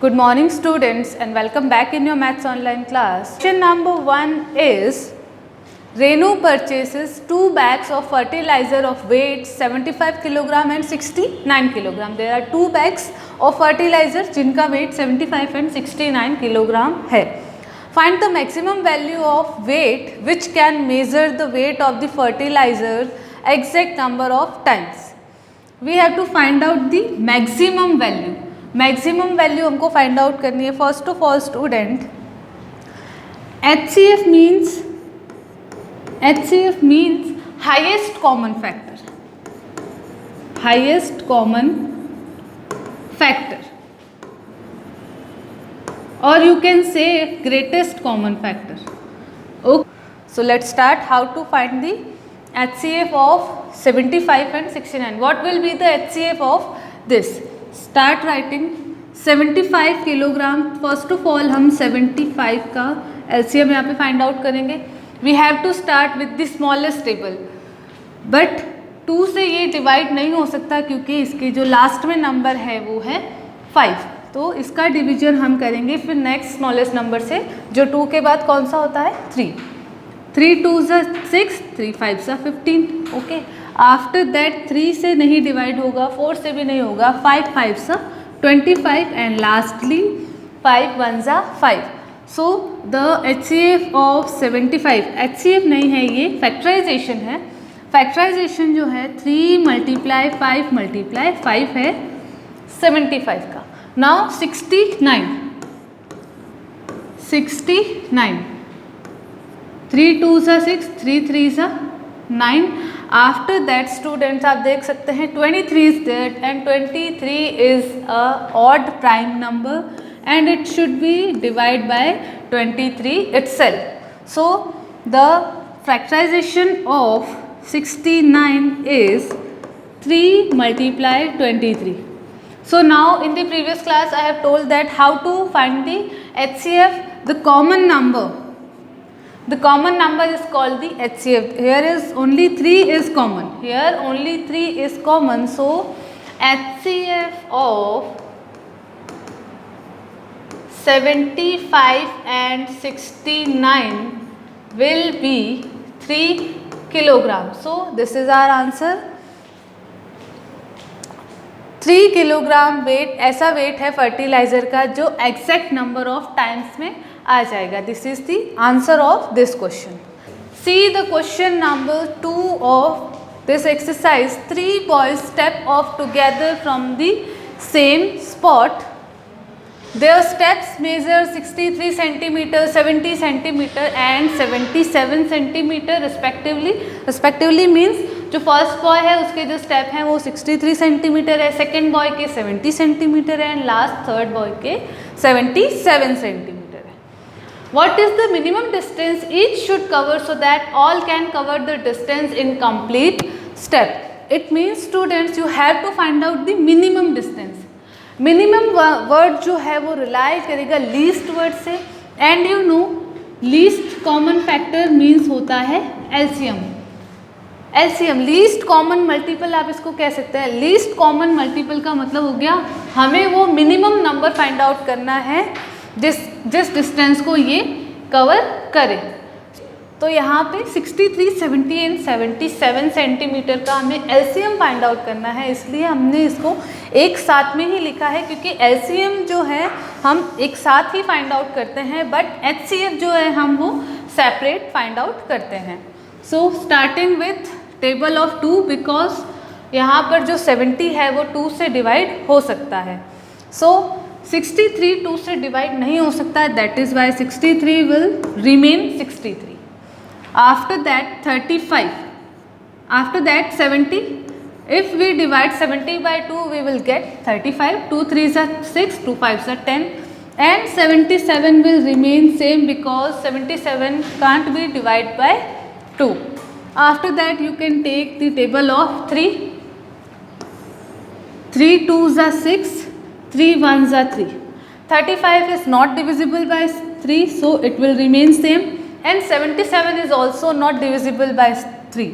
Good morning students and welcome back in your maths online class. Question number 1 is Renu purchases 2 bags of fertilizer of weight 75 kg and 69 kg. There are 2 bags of fertilizer जिनका weight 75 and 69 kg है. Find the maximum value of weight which can measure the weight of the fertilizer exact number of times. We have to find out the maximum value. Maximum value हमको find out करनी है. First of all student, HCF means highest common factor और you can say greatest common factor. Okay, so let's start how to find the HCF of 75 and 69. What will be the HCF of this? Start writing 75 kilogram. First of all हम 75 का LCM यहाँ पे find out करेंगे. We have to start with the smallest table, but 2 से ये divide नहीं हो सकता क्योंकि इसके जो लास्ट में नंबर है वो है 5. तो इसका डिवीजन हम करेंगे फिर नेक्स्ट स्मॉलेस्ट नंबर से, जो 2 के बाद कौन सा होता है 3. 3 2 6, 3 5 15. ओके, आफ्टर दैट 3 से नहीं डिवाइड होगा, 4 से भी नहीं होगा, 5 5 25 and lastly 5 1 5. So the HCF of 75, HCF नहीं है ये फैक्टराइजेशन है. फैक्टराइजेशन जो है 3 × 5 × 5 है 75 का. नाउ 69 3 2 6, 3 3 9. आफ्टर दैट स्टूडेंट्स आप देख सकते हैं 23 is there and 23 is a odd prime number and it should be divide by 23 itself. So the factorisation of 69 is 3 × 23. So now in the previous class I have told that how to find the HCF, the common number. The common number is called the HCF. Here is only 3 is common. Here only 3 is common. So HCF of 75 and 69 will be 3 kilogram. So this is our answer. 3 kilogram weight ऐसा weight है fertiliser का जो exact number of times में आ जाएगा. This is the answer of this question. See the question number 2 of this exercise. 3 boys step off together from the same spot. Their steps measure 63 centimetre, 70 centimetre and 77 centimetre respectively means जो first boy है उसके जो step हैं वो 63 centimetre है, second boy के 70 centimetre है and last third boy के 77 सेंटीमीटर है. What is the minimum distance each should cover so that all can cover the distance in complete step? It means students you have to find out the minimum distance. Minimum word जो है वो rely करेगा least word से and you no least common factor means होता है LCM. Least common multiple आप इसको कह सकते हैं. लीस्ट कॉमन मल्टीपल का मतलब हो गया हमें वो मिनिमम नंबर फाइंड आउट करना है जिस डिस्टेंस को ये कवर करे. तो यहाँ पे 63, 70 एंड 77 सेंटीमीटर का हमें एलसीएम फाइंड आउट करना है, इसलिए हमने इसको एक साथ में ही लिखा है क्योंकि एलसीएम जो है हम एक साथ ही फाइंड आउट करते हैं बट HCF जो है हम वो सेपरेट फाइंड आउट करते हैं. सो starting with table of 2 because यहाँ पर जो 70 है वो 2 से डिवाइड हो सकता है. सो 63 2 से डिवाइड नहीं हो सकता, that is why 63 will remain 63. After that 35, after that 70. If we divide 70 by 2 we will get 35. 2 3s are 6, 2 5s are 10 and 77 will remain same because 77 can't be divided by 2. After that you can take the table of 3. 3 2s are 6, 3 1s are 3. 35 is not divisible by 3 so it will remain same. And 77 is also not divisible by 3.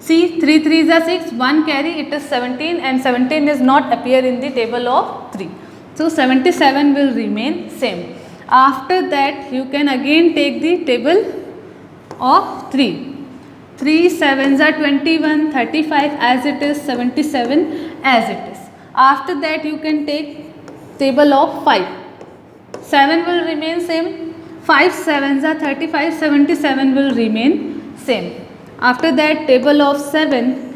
See, 3 3s are 6, 1 carry, it is 17 and 17 is not appear in the table of 3. So 77 will remain same. After that you can again take the table of 3. 3 7s are 21, 35 as it is, 77 as it is. After that you can take table of 5. 7 will remain same. 5 7s are 35, 77 will remain same. After that table of 7.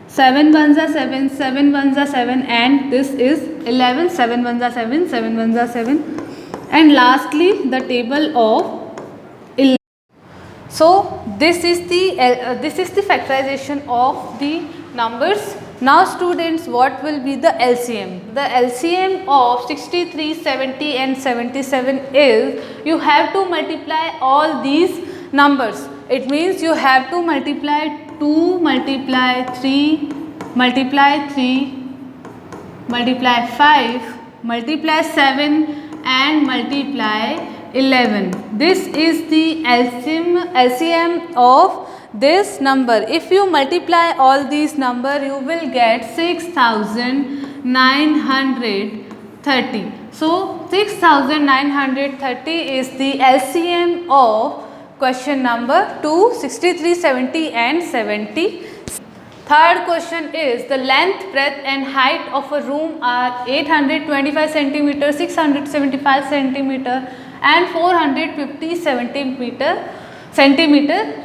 7 1s are 7, 7 1s are 7 and this is 11, 7 1s are 7, 7 1s are 7 and lastly the table of 11. So this is the factorization of the numbers. Now students, what will be the LCM? The LCM of 63, 70 and 77 is, you have to multiply all these numbers. It means you have to multiply 2, multiply 3, multiply 3, multiply 5, multiply 7 and multiply 11. This is the LCM of this number. If you multiply all these number, you will get 6930. So 6930 is the LCM of question number 2, 63, 70 and 70. Third question is, the length, breadth and height of a room are 825 centimeter, 675 centimeter and 450 centimeter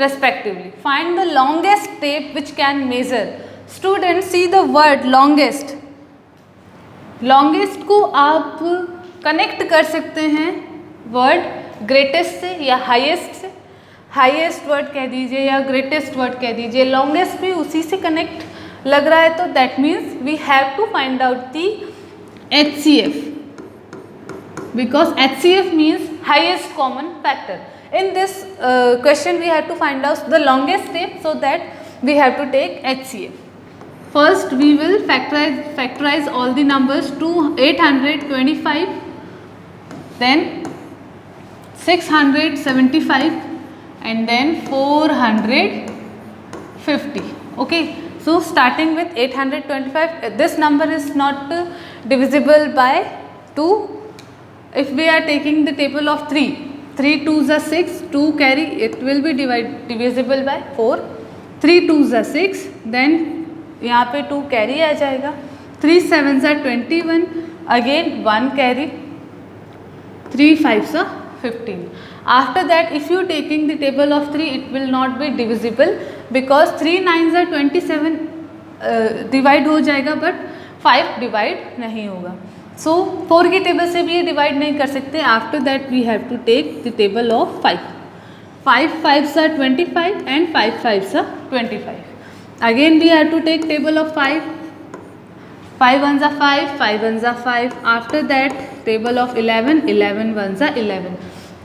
respectively. Find the longest tape which can measure. Students, see the word longest. longest को आप connect कर सकते हैं word greatest से या highest से. Highest word कह दीजिए या ग्रेटेस्ट वर्ड कह दीजिए, लॉन्गेस्ट भी उसी से कनेक्ट लग रहा है, तो that means we have to find out the HCF, because HCF means highest common factor. In this question we have to find out the longest tape, so that we have to take HCF. First we will factorize all the numbers to 825, then 675 and then 450. Okay, so starting with 825, this number is not divisible by 2. If we are taking the table of 3, 3 2s are 6, 2 carry, it will be divisible by 4. 3 2s are 6, then यहाँ पे 2 carry आ जाएगा. 3 7s are 21, again 1 carry. 3 5s are 15. After that, if you taking the table of 3, it will not be divisible, because 3 9s are 27 divide हो जाएगा, but 5 divide नहीं होगा. So 4 की table से भी ये डिवाइड नहीं कर सकते. After that we have to take the table of 5. 5 5s are 25 and 5 5s are 25. Again we have to take table of 5. 5 1s are 5, 5 1s are 5. After that table of 11, 11 1s are 11.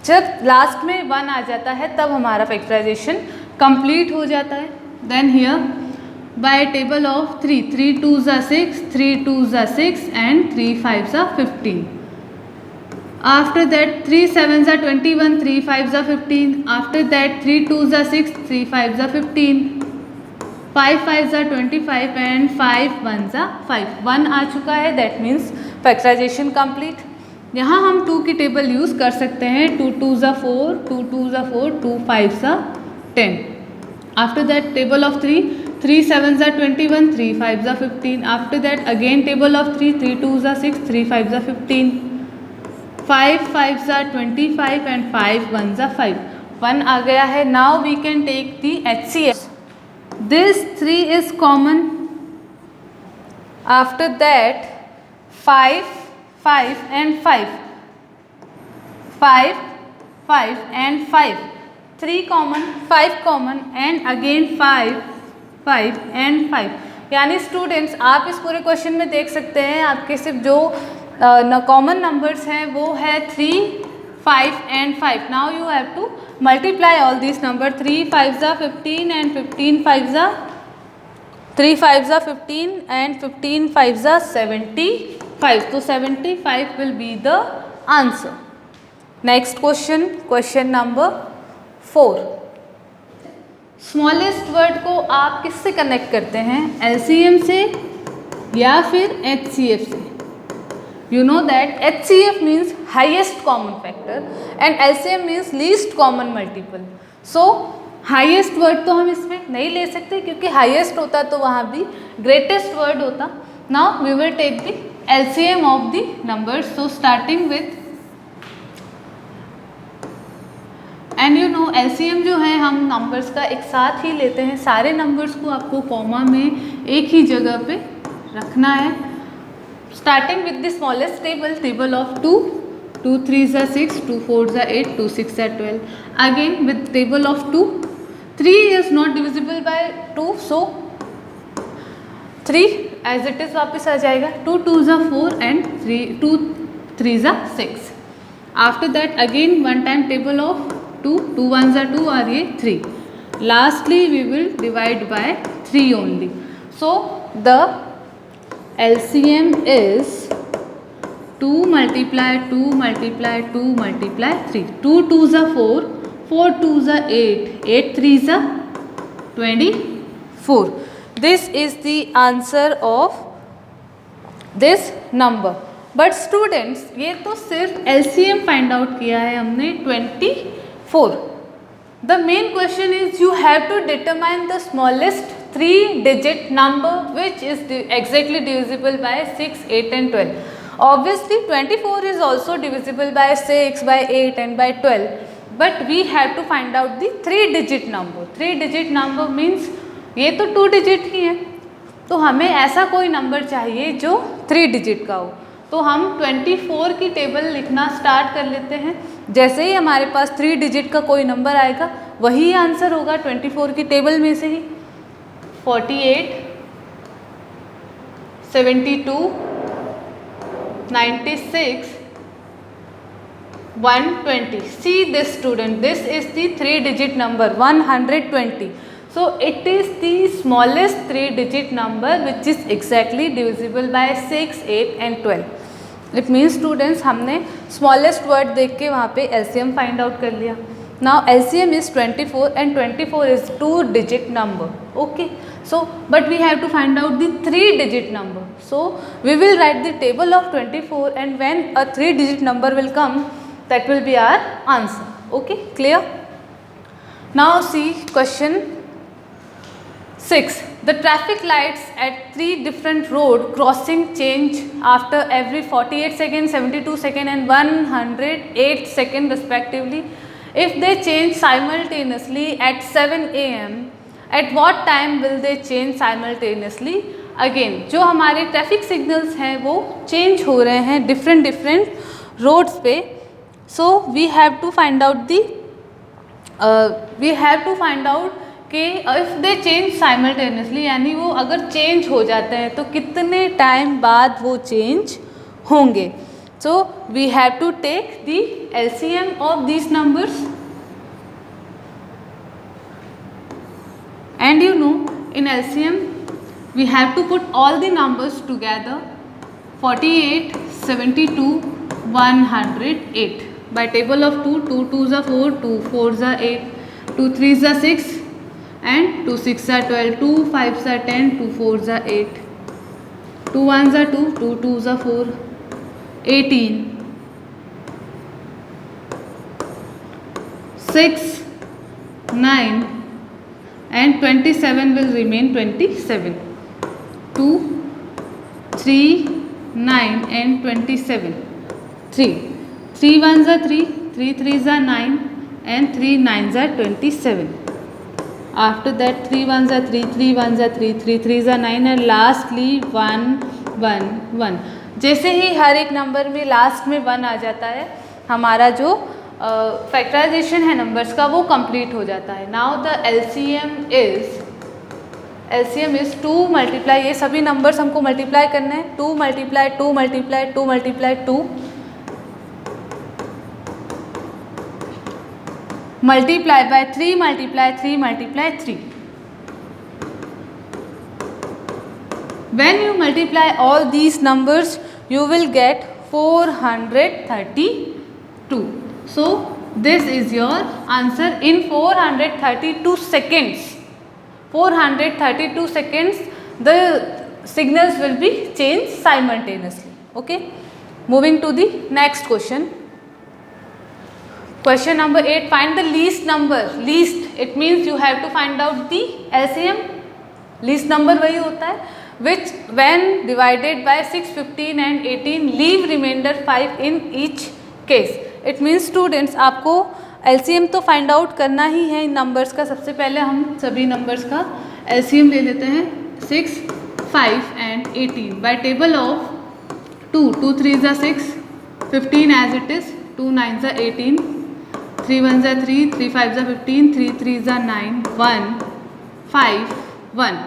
जब last में 1 आ जाता है तब हमारा factorisation complete हो जाता है. Then here by table of 3, 3 2s are 6, 3 2s are 6 and 3 5s are 15. After that 3 7s are 21, 3 5s are 15. After that 3 2s are 6, 3 5s are 15. 5 5s are 25 and 5 1s are 5. 1 आ चुका है, that means factorisation complete. यहाँ हम 2 की table use कर सकते हैं. 2 2s are 4, 2 2s are 4, 2 5s are 10. After that table of 3, 3 7s are 21, 3 5s are 15. After that again table of 3, 3 2s are 6, 3 5s are 15. 5 5s are 25 and 5 1s are 5. 1 आ गया है. Now we can take the HCF. This 3 is common. After that 5 5 and 5, 5 5 and 5, 3 common, 5 common and again 5 5 and 5. यानी students आप इस पूरे question में देख सकते हैं आपके सिर्फ जो कॉमन नंबर्स हैं वो है 3 5 and 5. Now you have to multiply all this number. 3 5s are 15 and 15 5s are 3 5s are 15 and 15 5s are 75. So 75 will be the answer. Next question, question number 4. Smallest word को आप किससे connect करते हैं, LCM से या फिर HCF से. You know that HCF means highest common factor and LCM means least common multiple. So highest word तो हम इसमें नहीं ले सकते क्योंकि हाईएस्ट होता तो वहाँ भी ग्रेटेस्ट वर्ड होता. Now we will take the LCM of the numbers. So starting with and you know LCM जो है हम नंबर्स का एक साथ ही लेते हैं. सारे नंबर्स को आपको कॉमा में एक ही जगह पे रखना है. Starting with the smallest table, table of 2, 2 3s are 6, 2 4s are 8, 2 6 are 12. Again with table of 2, 3 is not divisible by 2, so 3 as it is वापस आ जाएगा. 2 2s are 4 and 2 3s are 6. After that again one time table of 2, 2 1s are 2 और ये 3. Lastly we will divide by 3 only. So the LCM is 2 multiply 2 multiply 2 multiply 3. 2 2s are 4, 4 2s are 8, 8 3s are 24. This is the answer of this number. But students ये तो सिर्फ LCM find out किया है हमने 24. The main question is you have to determine the smallest 3-digit number which is exactly divisible by 6, 8 and 12. Obviously 24 is also divisible by 6, by 8 and by 12, but we have to find out the 3-digit number. 3-digit number means ये तो 2 digit ही है, तो हमें ऐसा कोई number चाहिए जो 3 digit का हो. तो हम 24 की टेबल लिखना स्टार्ट कर लेते हैं. जैसे ही हमारे पास 3 digit का कोई नंबर आएगा वही आंसर होगा 24 की टेबल में से ही. 48, 72, 96, 120. See this student, this is the 3-digit number 120. So it is the smallest 3-digit number which is exactly divisible by 6, 8 and 12. It means students हमने smallest word देख के वहाँ पे LCM find out कर लिया. Now LCM is 24 and 24 is 2-digit number. Okay. So but we have to find out the 3-digit number. So we will write the table of 24 and when a 3-digit number will come, that will be our answer. Okay, clear? Now see question 6. The traffic lights at 3 different road crossing change after every 48 seconds, 72 seconds and 108 seconds respectively. If they change simultaneously at 7 AM, at what time will they change simultaneously? Again, जो हमारे traffic signals हैं वो change हो रहे हैं different roads पे. So we have to find out कि if they change simultaneously, यानी वो अगर चेंज हो जाते हैं तो कितने टाइम बाद वो चेंज होंगे. So we have to take the LCM of these numbers, and you know in LCM we have to put all the numbers together. 48, 72, 108 by table of 2. 2 2s are 4, 2 4s are 8, 2 3s are 6 and 2 6 are 12, 2 5s are 10, 2 4s are 8, 2 1s are 2, 2 2s are 4, 18, 6, 9 and 27 will remain 27. 2, 3, 9 and 27. 3. 3 1s are 3, 3 3s are 9 and 3 9s are 27. After that 3 1s are 3, 3 1s are 3, 3 3s are 9 and lastly 1 1 1. जैसे ही हर एक number में last में 1 आ जाता है हमारा जो factorisation है numbers का वो कंप्लीट हो जाता है. Now the LCM is 2 multiply, ये सभी नंबर्स हमको मल्टीप्लाई करने हैं. 2 multiply 2 multiply 2 multiply 2 multiply by 3 multiply 3 multiply 3. When you multiply all these numbers, you will get 432. So this is your answer in 432 seconds. 432 seconds, the signals will be changed simultaneously. Okay. Moving to the next question. Question number 8. Find the least number. Least, it means you have to find out the LCM. Least number वही होता है which when divided by 6, 15 and 18 leave remainder 5 in each case. It means students आपको LCM तो find out करना ही है इन numbers का. सबसे पहले हम सभी numbers का LCM ले लेते हैं. 6, 5 and 18 by table of 2. 2 3s are 6, 15 as it is, 2 9s are 18, 3 1s are 3, 3 5s are 15, 3 3s are 9, 1 5 1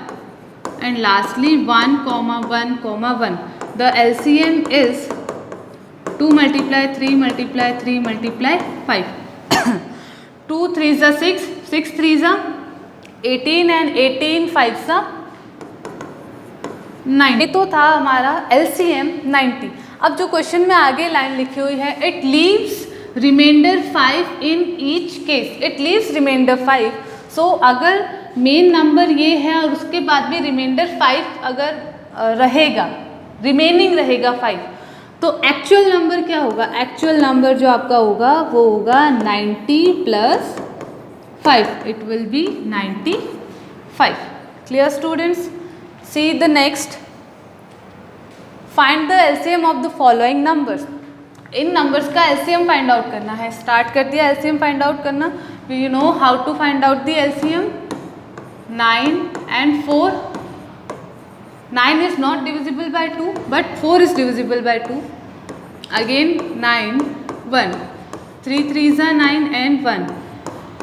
and lastly 1 comma 1 comma 1. The LCM is 2 multiply 3 multiply 3 multiply 5. 2 3s are 6, 6 3s are 18 and 18 5s are 90. तो था हमारा LCM 90. अब जो question में आगे line लिखी हुई है, it leaves remainder 5 in each case. It leaves remainder 5. So अगर मेन नंबर ये है और उसके बाद भी रिमाइंडर 5 अगर रहेगा, रिमेनिंग रहेगा 5, तो एक्चुअल नंबर क्या होगा? एक्चुअल नंबर जो आपका होगा वो होगा 90 plus 5. It will be 95. Clear students? See the next. Find the LCM of the following numbers. In numbers का LCM find out करना है. Start कर दिया LCM find out करना. Do you know how to find out the LCM? 9 and 4. 9 is not divisible by 2, but 4 is divisible by 2. Again 9, 1. 3 3s are 9 and 1.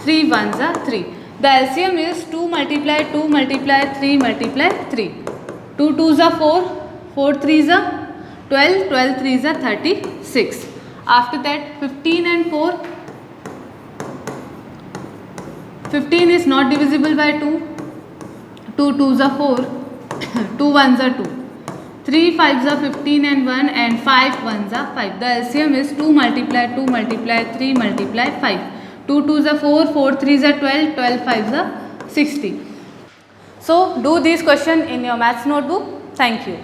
3 1s are 3. The LCM is 2 multiply 2 multiply 3 multiply 3. 2 2s are 4, 4 3s are 12, 12 3s are 36. After that 15 and 4. 15 is not divisible by 2. 2 2s are 4, 2 1s are 2. 3 5s are 15 and 1 and 5 1s are 5. The LCM is 2 multiply 2 multiply 3 multiply 5. 2 2s are 4, 4 3s are 12, 12 5s are 60. So do these questions in your maths notebook. Thank you.